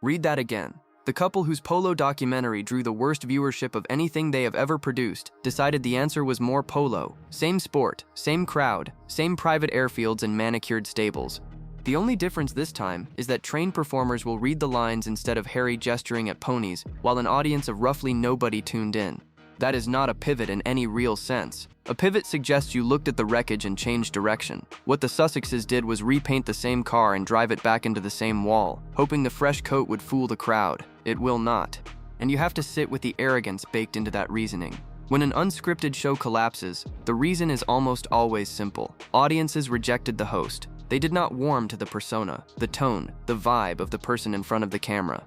Read that again. The couple whose polo documentary drew the worst viewership of anything they have ever produced decided the answer was more polo. Same sport, same crowd, same private airfields and manicured stables. The only difference this time is that trained performers will read the lines instead of Harry gesturing at ponies, while an audience of roughly nobody tuned in. That is not a pivot in any real sense. A pivot suggests you looked at the wreckage and changed direction. What the Sussexes did was repaint the same car and drive it back into the same wall, hoping the fresh coat would fool the crowd. It will not. And you have to sit with the arrogance baked into that reasoning. When an unscripted show collapses, the reason is almost always simple. Audiences rejected the host. They did not warm to the persona, the tone, the vibe of the person in front of the camera.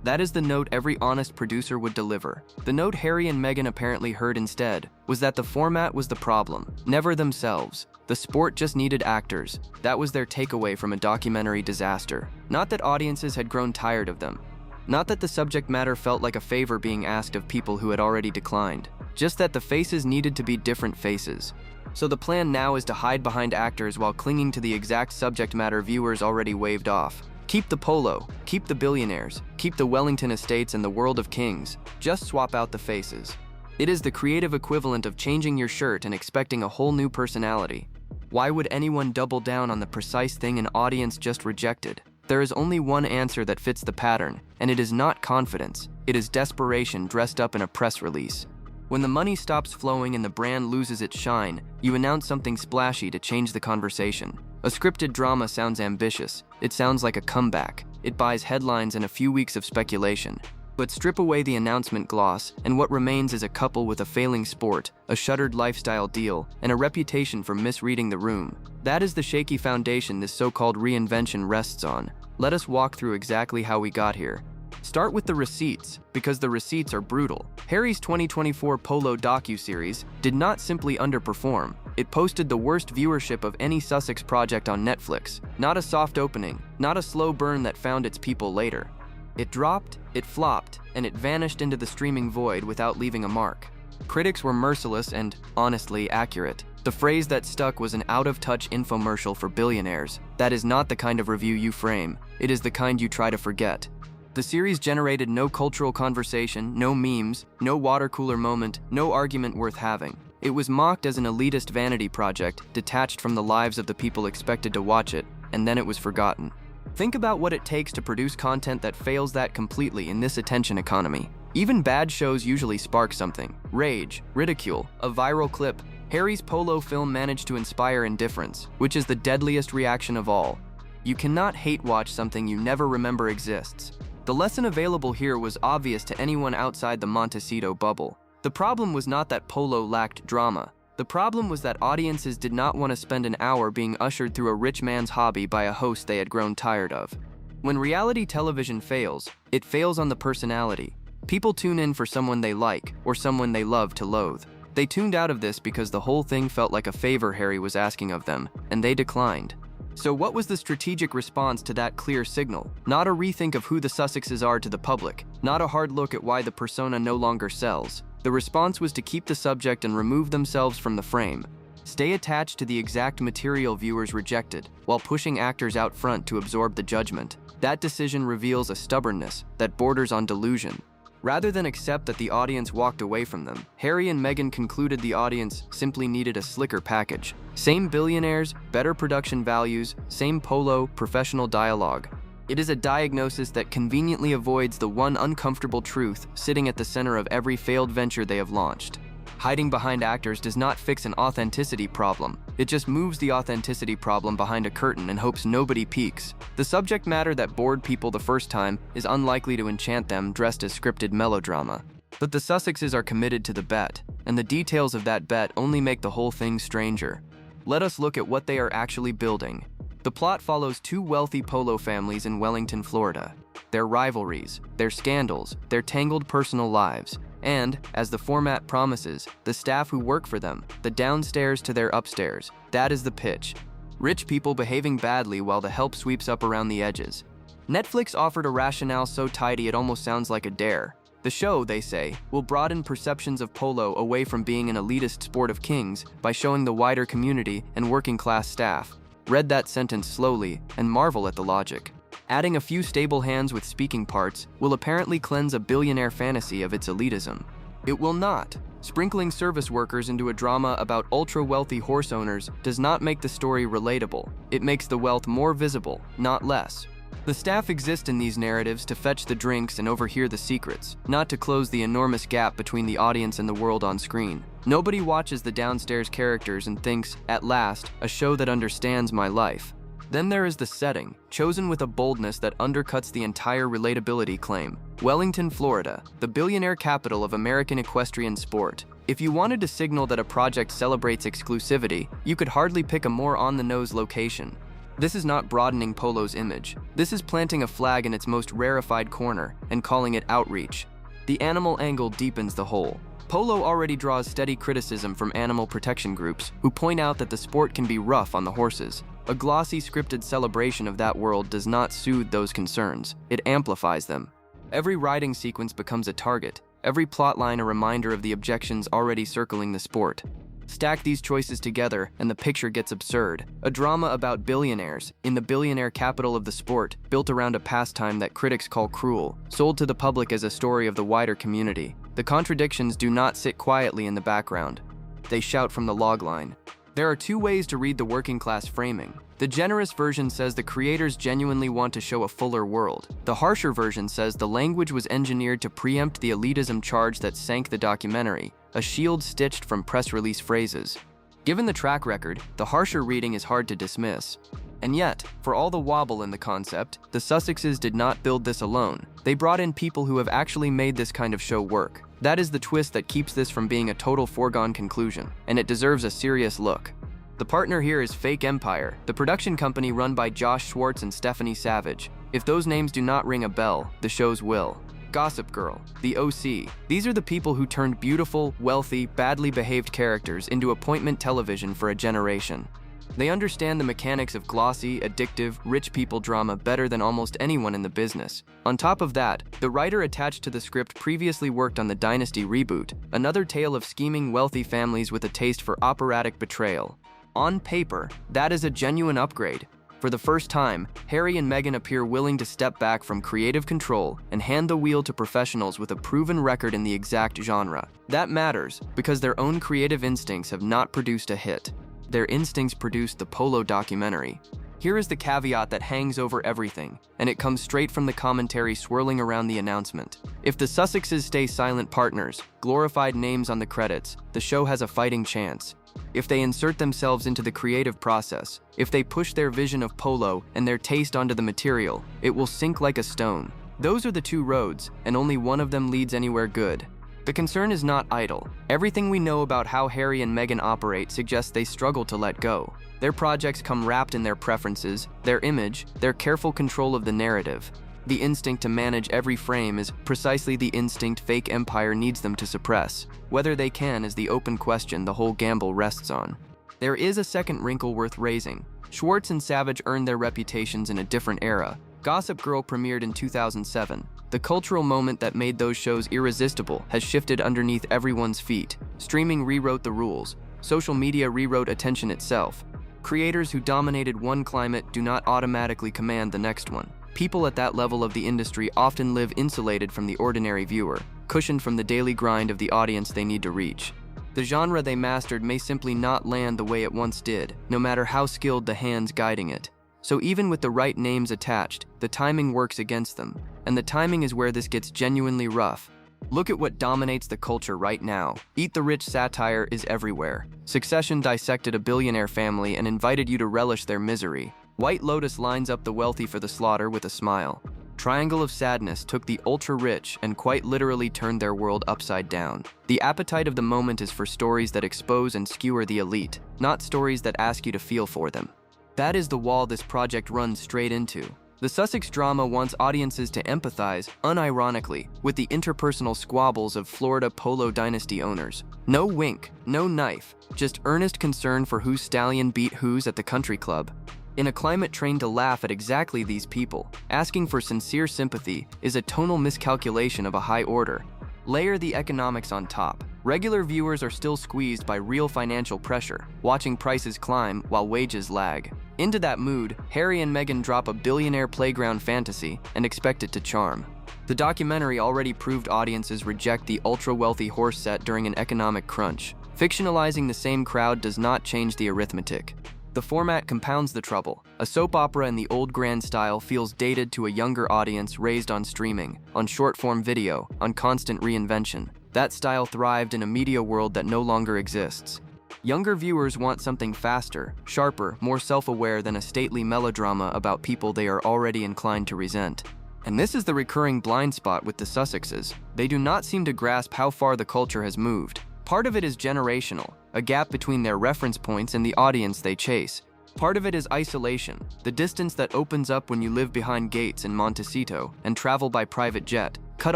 That is the note every honest producer would deliver. The note Harry and Meghan apparently heard instead was that the format was the problem, never themselves. The sport just needed actors. That was their takeaway from a documentary disaster. Not that audiences had grown tired of them. Not that the subject matter felt like a favor being asked of people who had already declined. Just that the faces needed to be different faces. So the plan now is to hide behind actors while clinging to the exact subject matter viewers already waved off. Keep the polo, keep the billionaires, keep the Wellington estates and the world of kings. Just swap out the faces. It is the creative equivalent of changing your shirt and expecting a whole new personality. Why would anyone double down on the precise thing an audience just rejected? There is only one answer that fits the pattern, and it is not confidence. It is desperation dressed up in a press release. When the money stops flowing and the brand loses its shine, you announce something splashy to change the conversation. A scripted drama sounds ambitious. It sounds like a comeback. It buys headlines and a few weeks of speculation. But strip away the announcement gloss, and what remains is a couple with a failing sport, a shuttered lifestyle deal, and a reputation for misreading the room. That is the shaky foundation this so-called reinvention rests on. Let us walk through exactly how we got here. Start with the receipts, because the receipts are brutal. Harry's 2024 Polo docuseries did not simply underperform. It posted the worst viewership of any Sussex project on Netflix. Not a soft opening, not a slow burn that found its people later. It dropped, it flopped, and it vanished into the streaming void without leaving a mark. Critics were merciless and, honestly, accurate. The phrase that stuck was an out-of-touch infomercial for billionaires. That is not the kind of review you frame. It is the kind you try to forget. The series generated no cultural conversation, no memes, no water cooler moment, no argument worth having. It was mocked as an elitist vanity project, detached from the lives of the people expected to watch it, and then it was forgotten. Think about what it takes to produce content that fails that completely in this attention economy. Even bad shows usually spark something. Rage, ridicule, a viral clip. Harry's Polo film managed to inspire indifference, which is the deadliest reaction of all. You cannot hate watch something you never remember exists. The lesson available here was obvious to anyone outside the Montecito bubble. The problem was not that Polo lacked drama. The problem was that audiences did not want to spend an hour being ushered through a rich man's hobby by a host they had grown tired of. When reality television fails, it fails on the personality. People tune in for someone they like, or someone they love to loathe. They tuned out of this because the whole thing felt like a favor Harry was asking of them, and they declined. So what was the strategic response to that clear signal? Not a rethink of who the Sussexes are to the public, not a hard look at why the persona no longer sells. The response was to keep the subject and remove themselves from the frame. Stay attached to the exact material viewers rejected, while pushing actors out front to absorb the judgment. That decision reveals a stubbornness that borders on delusion. Rather than accept that the audience walked away from them, Harry and Meghan concluded the audience simply needed a slicker package. Same billionaires, better production values, same polo, professional dialogue. It is a diagnosis that conveniently avoids the one uncomfortable truth sitting at the center of every failed venture they have launched. Hiding behind actors does not fix an authenticity problem. It just moves the authenticity problem behind a curtain and hopes nobody peeks. The subject matter that bored people the first time is unlikely to enchant them dressed as scripted melodrama. But the Sussexes are committed to the bet, and the details of that bet only make the whole thing stranger. Let us look at what they are actually building. The plot follows two wealthy polo families in Wellington, Florida. Their rivalries, their scandals, their tangled personal lives, and, as the format promises, the staff who work for them, the downstairs to their upstairs. That is the pitch. Rich people behaving badly while the help sweeps up around the edges. Netflix offered a rationale so tidy it almost sounds like a dare. The show, they say, will broaden perceptions of polo away from being an elitist sport of kings by showing the wider community and working-class staff. Read that sentence slowly and marvel at the logic. Adding a few stable hands with speaking parts will apparently cleanse a billionaire fantasy of its elitism. It will not. Sprinkling service workers into a drama about ultra-wealthy horse owners does not make the story relatable. It makes the wealth more visible, not less. The staff exist in these narratives to fetch the drinks and overhear the secrets, not to close the enormous gap between the audience and the world on screen. Nobody watches the downstairs characters and thinks, at last, a show that understands my life. Then there is the setting, chosen with a boldness that undercuts the entire relatability claim. Wellington, Florida, the billionaire capital of American equestrian sport. If you wanted to signal that a project celebrates exclusivity, you could hardly pick a more on-the-nose location. This is not broadening polo's image. This is planting a flag in its most rarefied corner and calling it outreach. The animal angle deepens the whole. Polo already draws steady criticism from animal protection groups, who point out that the sport can be rough on the horses. A glossy, scripted celebration of that world does not soothe those concerns. It amplifies them. Every riding sequence becomes a target, every plotline a reminder of the objections already circling the sport. Stack these choices together, and the picture gets absurd. A drama about billionaires, in the billionaire capital of the sport, built around a pastime that critics call cruel, sold to the public as a story of the wider community. The contradictions do not sit quietly in the background. They shout from the logline. There are two ways to read the working class framing. The generous version says the creators genuinely want to show a fuller world. The harsher version says the language was engineered to preempt the elitism charge that sank the documentary, a shield stitched from press release phrases. Given the track record, the harsher reading is hard to dismiss. And yet, for all the wobble in the concept, the Sussexes did not build this alone. They brought in people who have actually made this kind of show work. That is the twist that keeps this from being a total foregone conclusion, and it deserves a serious look. The partner here is Fake Empire, the production company run by Josh Schwartz and Stephanie Savage. If those names do not ring a bell, the shows will. Gossip Girl, The OC. These are the people who turned beautiful, wealthy, badly behaved characters into appointment television for a generation. They understand the mechanics of glossy, addictive, rich people drama better than almost anyone in the business. On top of that, the writer attached to the script previously worked on the Dynasty reboot, another tale of scheming wealthy families with a taste for operatic betrayal. On paper, that is a genuine upgrade. For the first time, Harry and Meghan appear willing to step back from creative control and hand the wheel to professionals with a proven record in the exact genre. That matters because their own creative instincts have not produced a hit. Their instincts produced the Polo documentary. Here is the caveat that hangs over everything, and it comes straight from the commentary swirling around the announcement. If the Sussexes stay silent partners, glorified names on the credits, the show has a fighting chance. If they insert themselves into the creative process, if they push their vision of Polo and their taste onto the material, it will sink like a stone. Those are the two roads, and only one of them leads anywhere good. The concern is not idle. Everything we know about how Harry and Meghan operate suggests they struggle to let go. Their projects come wrapped in their preferences, their image, their careful control of the narrative. The instinct to manage every frame is precisely the instinct Fake Empire needs them to suppress. Whether they can is the open question the whole gamble rests on. There is a second wrinkle worth raising. Schwartz and Savage earned their reputations in a different era. Gossip Girl premiered in 2007. The cultural moment that made those shows irresistible has shifted underneath everyone's feet. Streaming rewrote the rules. Social media rewrote attention itself. Creators who dominated one climate do not automatically command the next one. People at that level of the industry often live insulated from the ordinary viewer, cushioned from the daily grind of the audience they need to reach. The genre they mastered may simply not land the way it once did, no matter how skilled the hands guiding it. So even with the right names attached, the timing works against them, and the timing is where this gets genuinely rough. Look at what dominates the culture right now. Eat the Rich satire is everywhere. Succession dissected a billionaire family and invited you to relish their misery. White Lotus lines up the wealthy for the slaughter with a smile. Triangle of Sadness took the ultra-rich and quite literally turned their world upside down. The appetite of the moment is for stories that expose and skewer the elite, not stories that ask you to feel for them. That is the wall this project runs straight into. The Sussex drama wants audiences to empathize, unironically, with the interpersonal squabbles of Florida polo dynasty owners. No wink, no knife, just earnest concern for whose stallion beat whose at the country club. In a climate trained to laugh at exactly these people, asking for sincere sympathy is a tonal miscalculation of a high order. Layer the economics on top. Regular viewers are still squeezed by real financial pressure, watching prices climb while wages lag. Into that mood, Harry and Meghan drop a billionaire playground fantasy and expect it to charm. The documentary already proved audiences reject the ultra-wealthy horse set during an economic crunch. Fictionalizing the same crowd does not change the arithmetic. The format compounds the trouble. A soap opera in the old grand style feels dated to a younger audience raised on streaming, on short-form video, on constant reinvention. That style thrived in a media world that no longer exists. Younger viewers want something faster, sharper, more self-aware than a stately melodrama about people they are already inclined to resent. And this is the recurring blind spot with the Sussexes. They do not seem to grasp how far the culture has moved. Part of it is generational, a gap between their reference points and the audience they chase. Part of it is isolation, the distance that opens up when you live behind gates in Montecito and travel by private jet, cut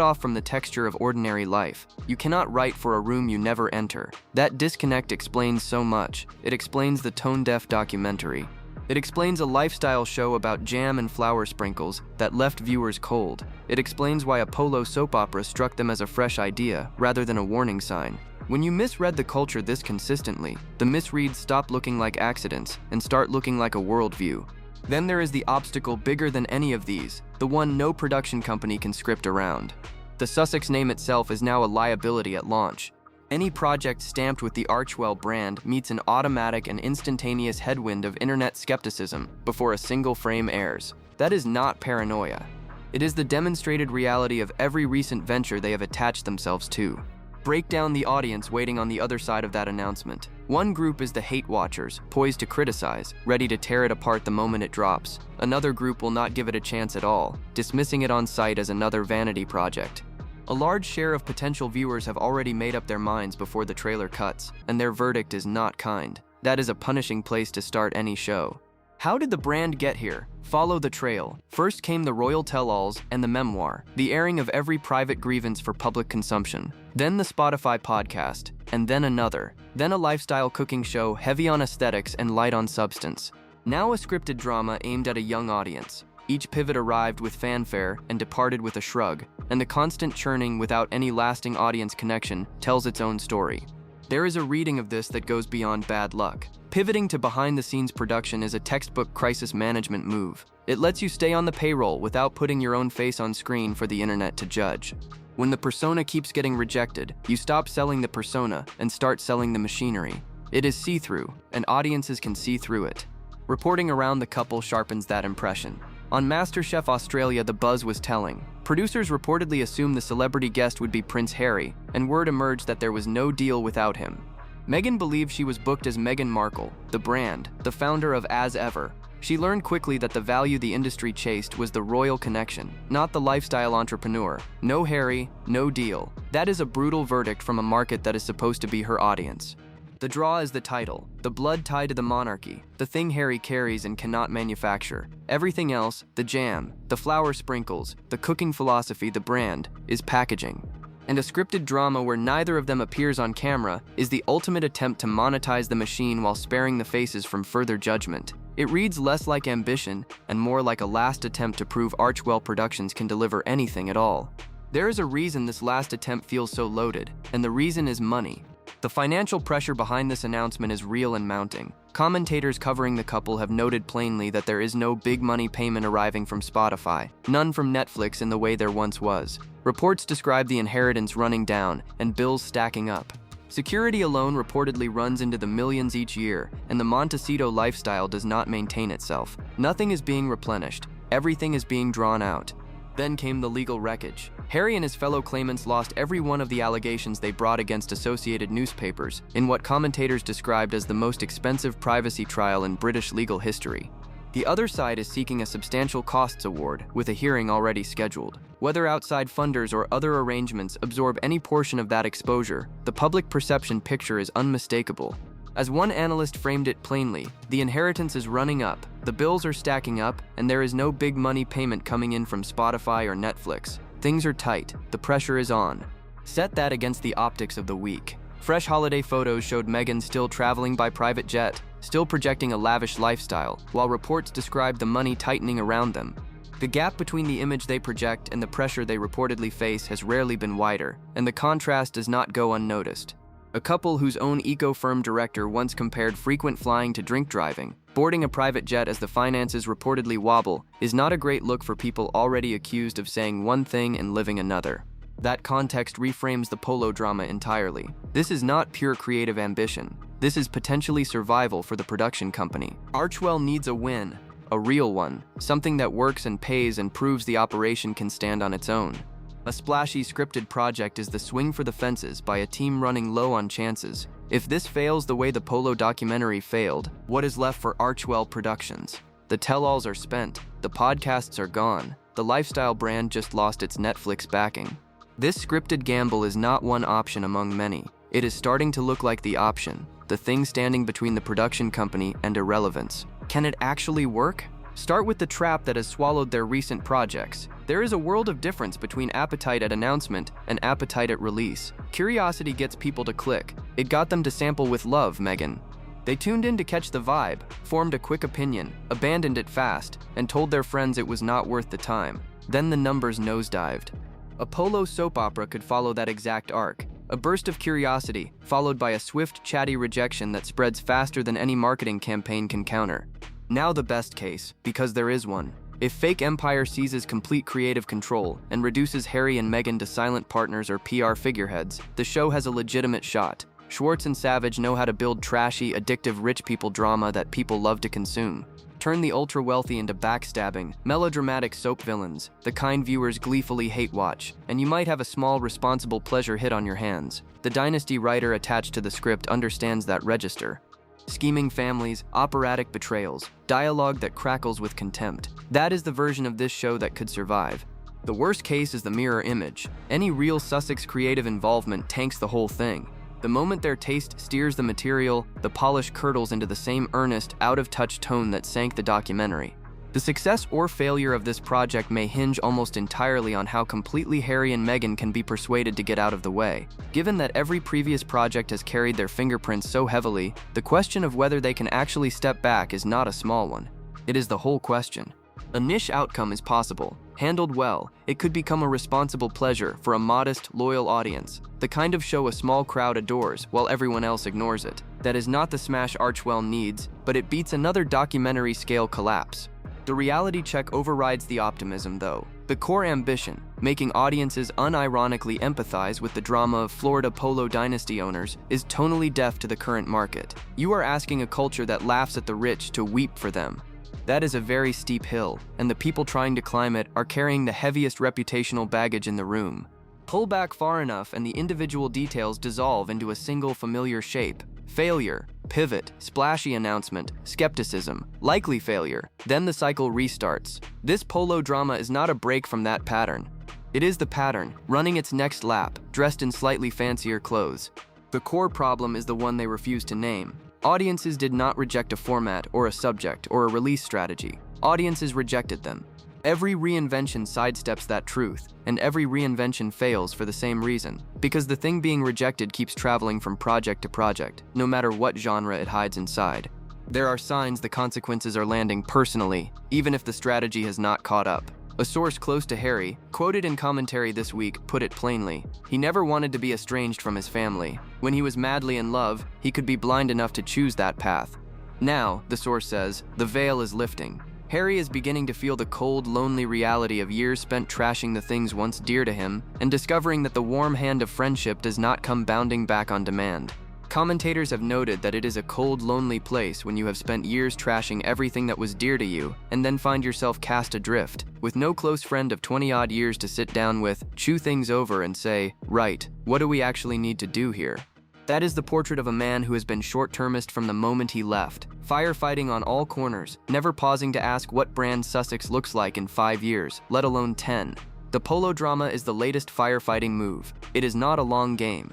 off from the texture of ordinary life. You cannot write for a room you never enter. That disconnect explains so much. It explains the tone-deaf documentary. It explains a lifestyle show about jam and flour sprinkles that left viewers cold. It explains why a polo soap opera struck them as a fresh idea rather than a warning sign. When you misread the culture this consistently, the misreads stop looking like accidents and start looking like a worldview. Then there is the obstacle bigger than any of these, the one no production company can script around. The Sussex name itself is now a liability at launch. Any project stamped with the Archewell brand meets an automatic and instantaneous headwind of internet skepticism before a single frame airs. That is not paranoia. It is the demonstrated reality of every recent venture they have attached themselves to. Break down the audience waiting on the other side of that announcement. One group is the hate watchers, poised to criticize, ready to tear it apart the moment it drops. Another group will not give it a chance at all, dismissing it on sight as another vanity project. A large share of potential viewers have already made up their minds before the trailer cuts, and their verdict is not kind. That is a punishing place to start any show. How did the brand get here? Follow the trail. First came the royal tell-alls and the memoir, the airing of every private grievance for public consumption. Then the Spotify podcast, and then another. Then a lifestyle cooking show heavy on aesthetics and light on substance. Now a scripted drama aimed at a young audience. Each pivot arrived with fanfare and departed with a shrug, and the constant churning without any lasting audience connection tells its own story. There is a reading of this that goes beyond bad luck. Pivoting to behind-the-scenes production is a textbook crisis management move. It lets you stay on the payroll without putting your own face on screen for the internet to judge. When the persona keeps getting rejected, you stop selling the persona and start selling the machinery. It is see-through, and audiences can see through it. Reporting around the couple sharpens that impression. On MasterChef Australia, the buzz was telling. Producers reportedly assumed the celebrity guest would be Prince Harry, and word emerged that there was no deal without him. Meghan believed she was booked as Meghan Markle, the brand, the founder of As Ever. She learned quickly that the value the industry chased was the royal connection, not the lifestyle entrepreneur. No Harry, no deal. That is a brutal verdict from a market that is supposed to be her audience. The draw is the title, the blood tied to the monarchy, the thing Harry carries and cannot manufacture. Everything else, the jam, the flour sprinkles, the cooking philosophy, the brand, is packaging. And a scripted drama where neither of them appears on camera is the ultimate attempt to monetize the machine while sparing the faces from further judgment. It reads less like ambition and more like a last attempt to prove Archewell Productions can deliver anything at all. There is a reason this last attempt feels so loaded, and the reason is money. The financial pressure behind this announcement is real and mounting. Commentators covering the couple have noted plainly that there is no big money payment arriving from Spotify, none from Netflix in the way there once was. Reports describe the inheritance running down and bills stacking up. Security alone reportedly runs into the millions each year, and the Montecito lifestyle does not maintain itself. Nothing is being replenished. Everything is being drawn out. Then came the legal wreckage. Harry and his fellow claimants lost every one of the allegations they brought against Associated Newspapers in what commentators described as the most expensive privacy trial in British legal history. The other side is seeking a substantial costs award, with a hearing already scheduled. Whether outside funders or other arrangements absorb any portion of that exposure, the public perception picture is unmistakable. As one analyst framed it plainly, the inheritance is running up, the bills are stacking up, and there is no big money payment coming in from Spotify or Netflix. Things are tight, the pressure is on. Set that against the optics of the week. Fresh holiday photos showed Meghan still traveling by private jet, still projecting a lavish lifestyle, while reports described the money tightening around them. The gap between the image they project and the pressure they reportedly face has rarely been wider, and the contrast does not go unnoticed. A couple whose own eco-firm director once compared frequent flying to drink driving, Boarding a private jet as the finances reportedly wobble is not a great look for people already accused of saying one thing and living another. That context reframes the polo drama entirely. This is not pure creative ambition. This is potentially survival for the production company. Archewell needs a win, a real one, something that works and pays and proves the operation can stand on its own. A splashy scripted project is the swing for the fences by a team running low on chances. If this fails the way the Polo documentary failed, what is left for Archewell Productions? The tell-alls are spent, the podcasts are gone, the lifestyle brand just lost its Netflix backing. This scripted gamble is not one option among many. It is starting to look like the option, the thing standing between the production company and irrelevance. Can it actually work? Start with the trap that has swallowed their recent projects. There is a world of difference between appetite at announcement and appetite at release. Curiosity gets people to click. It got them to sample with love, Meghan. They tuned in to catch the vibe, formed a quick opinion, abandoned it fast, and told their friends it was not worth the time. Then the numbers nosedived. A polo soap opera could follow that exact arc. A burst of curiosity, followed by a swift, chatty rejection that spreads faster than any marketing campaign can counter. Now the best case, because there is one. If fake empire seizes complete creative control and reduces Harry and Meghan to silent partners or PR figureheads, the show has a legitimate shot. Schwartz and Savage know how to build trashy, addictive rich people drama that people love to consume. Turn the ultra-wealthy into backstabbing, melodramatic soap villains, the kind viewers gleefully hate watch, and you might have a small, responsible pleasure hit on your hands. The Dynasty writer attached to the script understands that register. Scheming families, operatic betrayals, dialogue that crackles with contempt. That is the version of this show that could survive. The worst case is the mirror image. Any real Sussex creative involvement tanks the whole thing. The moment their taste steers the material, the polish curdles into the same earnest, out-of-touch tone that sank the documentary. The success or failure of this project may hinge almost entirely on how completely Harry and Meghan can be persuaded to get out of the way. Given that every previous project has carried their fingerprints so heavily, the question of whether they can actually step back is not a small one. It is the whole question. A niche outcome is possible. Handled well, it could become a responsible pleasure for a modest, loyal audience, the kind of show a small crowd adores while everyone else ignores it. That is not the smash Archewell needs, but it beats another documentary-scale collapse. The reality check overrides the optimism, though. The core ambition, making audiences unironically empathize with the drama of Florida polo dynasty owners, is tonally deaf to the current market. You are asking a culture that laughs at the rich to weep for them. That is a very steep hill, and the people trying to climb it are carrying the heaviest reputational baggage in the room. Pull back far enough and the individual details dissolve into a single familiar shape. Failure, pivot, splashy announcement, skepticism, likely failure. Then the cycle restarts. This polo drama is not a break from that pattern. It is the pattern, running its next lap, dressed in slightly fancier clothes. The core problem is the one they refuse to name. Audiences did not reject a format or a subject or a release strategy. Audiences rejected them. Every reinvention sidesteps that truth, and every reinvention fails for the same reason, because the thing being rejected keeps traveling from project to project, no matter what genre it hides inside. There are signs the consequences are landing personally, even if the strategy has not caught up. A source close to Harry, quoted in commentary this week, put it plainly. He never wanted to be estranged from his family. When he was madly in love, he could be blind enough to choose that path. Now, the source says, the veil is lifting. Harry is beginning to feel the cold, lonely reality of years spent trashing the things once dear to him, and discovering that the warm hand of friendship does not come bounding back on demand. Commentators have noted that it is a cold, lonely place when you have spent years trashing everything that was dear to you, and then find yourself cast adrift, with no close friend of 20-odd years to sit down with, chew things over and say, right, what do we actually need to do here? That is the portrait of a man who has been short-termist from the moment he left, firefighting on all corners, never pausing to ask what brand Sussex looks like in 5 years, let alone 10. The polo drama is the latest firefighting move. It is not a long game.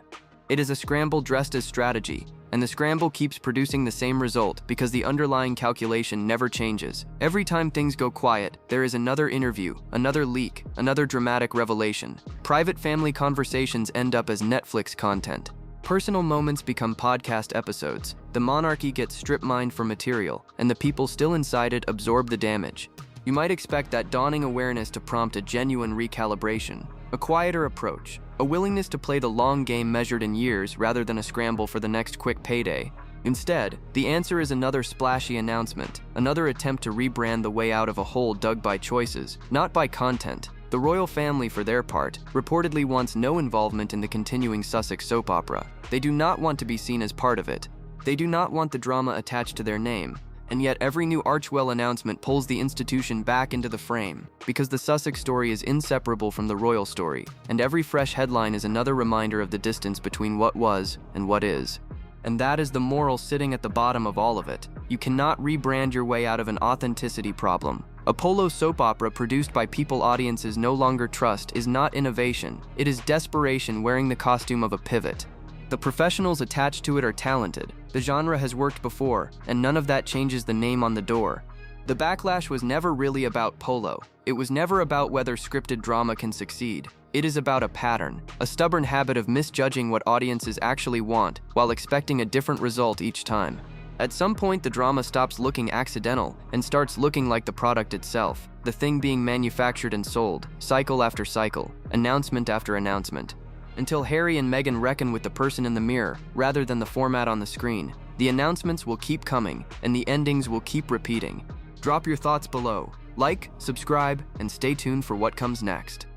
It is a scramble dressed as strategy, and the scramble keeps producing the same result because the underlying calculation never changes. Every time things go quiet, there is another interview, another leak, another dramatic revelation. Private family conversations end up as Netflix content. Personal moments become podcast episodes. The monarchy gets strip-mined for material, and the people still inside it absorb the damage. You might expect that dawning awareness to prompt a genuine recalibration, a quieter approach, a willingness to play the long game measured in years rather than a scramble for the next quick payday. Instead, the answer is another splashy announcement, another attempt to rebrand the way out of a hole dug by choices, not by content. The royal family, for their part, reportedly wants no involvement in the continuing Sussex soap opera. They do not want to be seen as part of it. They do not want the drama attached to their name. And yet every new Archewell announcement pulls the institution back into the frame, because the Sussex story is inseparable from the royal story, and every fresh headline is another reminder of the distance between what was and what is. And that is the moral sitting at the bottom of all of it. You cannot rebrand your way out of an authenticity problem. A polo soap opera produced by people audiences no longer trust is not innovation. It is desperation wearing the costume of a pivot. The professionals attached to it are talented. The genre has worked before, and none of that changes the name on the door. The backlash was never really about polo. It was never about whether scripted drama can succeed. It is about a pattern, a stubborn habit of misjudging what audiences actually want while expecting a different result each time. At some point, the drama stops looking accidental and starts looking like the product itself, the thing being manufactured and sold, cycle after cycle, announcement after announcement. Until Harry and Meghan reckon with the person in the mirror rather than the format on the screen, the announcements will keep coming and the endings will keep repeating. Drop your thoughts below. Like, subscribe, and stay tuned for what comes next.